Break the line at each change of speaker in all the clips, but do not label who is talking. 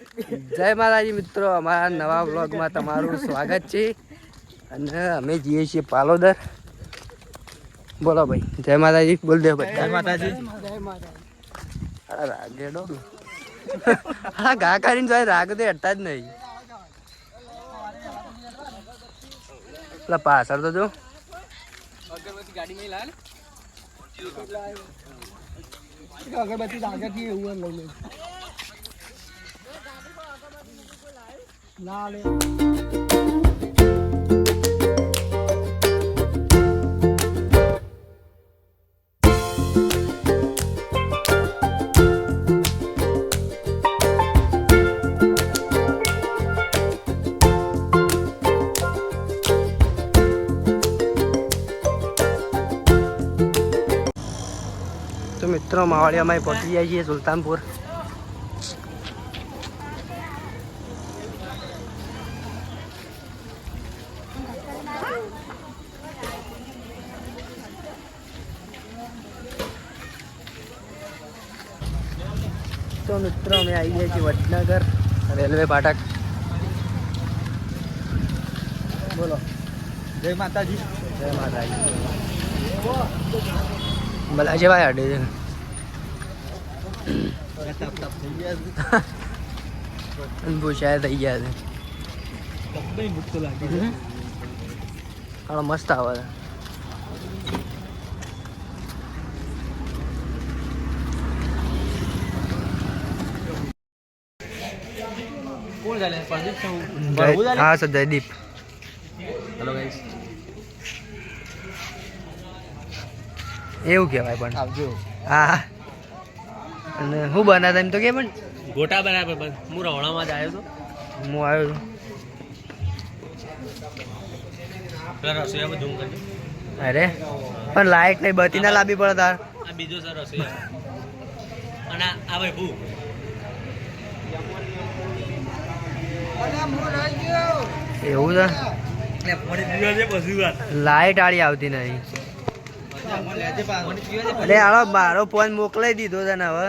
જય માતાજી મિત્રો, અમારા નવા વ્લોગમાં તમારું સ્વાગત છે. અને અમે જઈએ છીએ પાલોદર. બોલો ભાઈ, જય માતાજી. બોલ દે ભાઈ, જય માતાજી. રાગેડો હા, ઘા કરીને જાય રાગ તો હટતા જ નહીં. પેલા પાછળ તો જો ગાડી અગરબત્તી આગળથી એવું લઈ ના લે. તો મિત્રો માવાડિયામાં પહોંચી જાય છીએ સુલતાનપુર. તો મિત્રો અમે આવી ગયા છીએ વડનગર રેલવે ફાટક. બોલો,
જય માતાજી.
જય માતાજી. ભલા છે ભાઈ આડે છે. ભૂસાય થઈ ગયા છે. મસ્ત આવે છે. હા સર, જયદીપ.
Hello guys.
એવું કહેવાય પણ
આવજો.
હા. અને હું બનાતા એમ તો કે પણ
ગોટા બનાવે બસ. હું રવણામાં જ આવ્યો હતો.
હું આવ્યો છું.
પેલા રસોઈયા બધું કરજો.
અરે પણ લાઈટ નહીં, બત્તી ના લાવવી પડે તાર.
આ બીજો સર રસોઈયા. અને આ ભાઈ ભૂ
એવું છે. લાઈટ આડી આવતી નહીં. અરે હાલો, મારો ફોન મોકલાઈ દીધો છે ને હવે.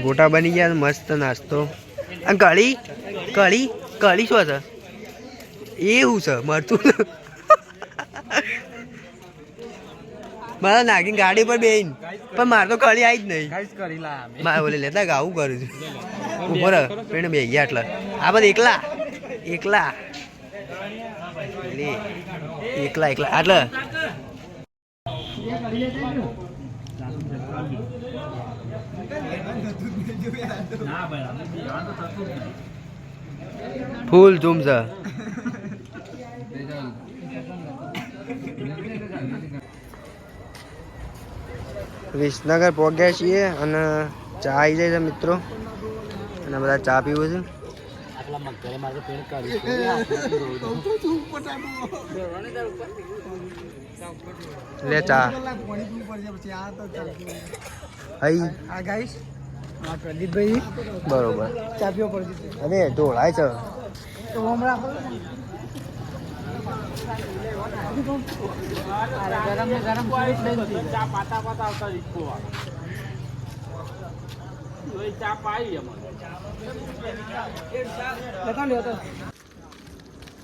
ગોટા બની ગયા, મસ્ત નાસ્તો. કઢી કઢી કઢી શું છે? એવું છે મરતું. મારા નાખીને ગાડી પર બેન, પણ મારે તો કઢી આવી જ નહીં. મારે બોલે લેતા આવું કરું છું. ઉપર પેણ બે ગયા એટલે આ બધા એકલા એકલા એકલા એકલા એટલે ફૂલ ધૂમ છે. વિસનગર પહોંચ્યા છીએ અને ચા આવી જાય છે મિત્રો. અને બધા ચા પીવું છે. લે ચા. પ્રદીપભાઈ બરોબર ચા પીવો પડે. અરે ઢોળાય છે.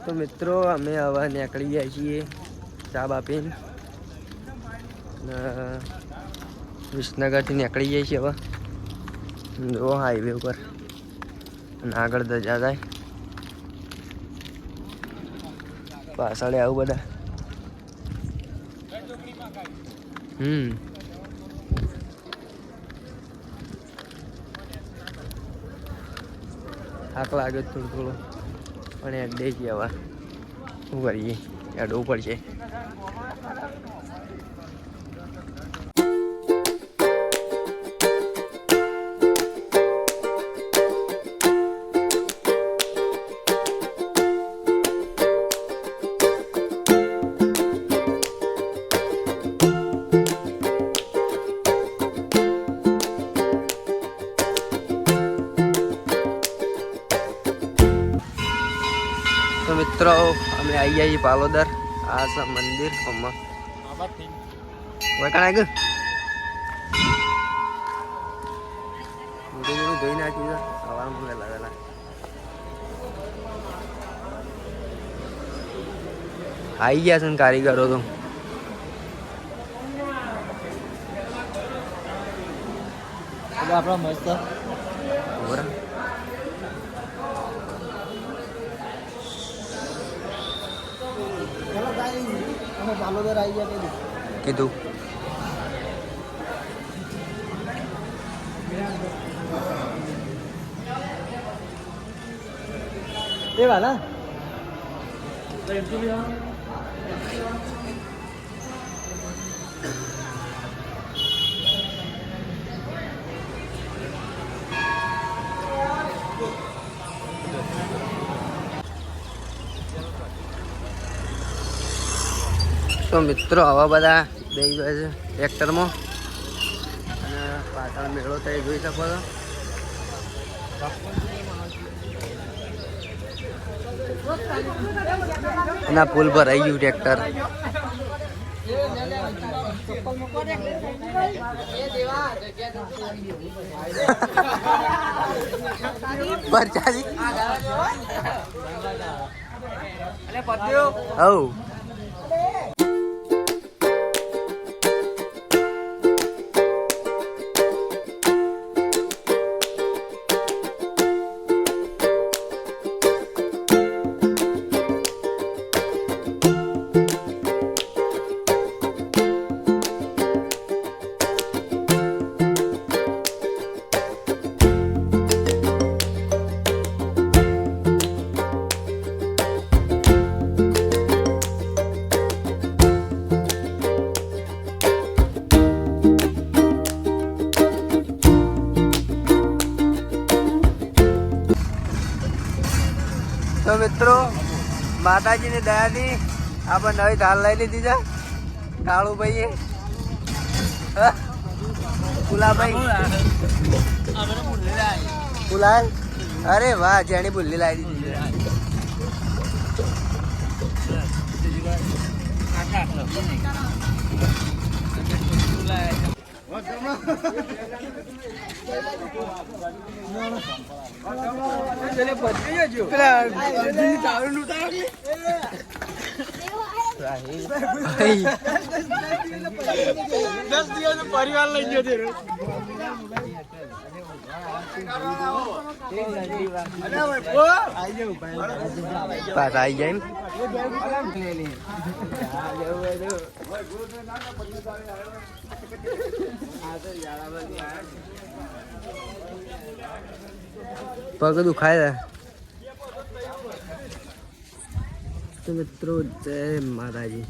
તો મિત્રો અમે હવે નીકળી ગયા છીએ ચા બા પીને. વિસનગરથી નીકળી જઈએ છીએ હવે. જો હાઈવે ઉપર અને આગળ દજા જાય. પાછળ આવું બધા. થાક લાગે થોડું થોડું પણ એડે છીએ હવે. શું કરીએ, એડવું પડશે. તો મિત્રો અમે આવી ગયા છીએ પાલોદર. આ છે મંદિર. વકણા મોટું ધોઈ નાખ્યું છે સવારમાં વહેલા વહેલા. આવી ગયા છે ને કારીગરો તો.
આપણા મસ્ત
બરાબર. કીધું
એ વાલા
તો મિત્રો આવા બધા બેસી ગયા છે ટ્રેક્ટરમાં અને પાછળ મેળો થઈ જોઈ શકો છો. ના પુલ પર આવી ગયું ટ્રેક્ટર. પરચાલી હવ તો મિત્રો માતાજીની દયાથી આપણે નવી ઢાલ લઈ લીધી છે કાળુભાઈએ. ફુલાલ અરે વાહ જેની ભૂલી લાવી દીધી છે.
પરિવાર લઈ ગયો
પાછા આવી જાય પગ દુખાય છે. તો મિત્રો જય માતાજી.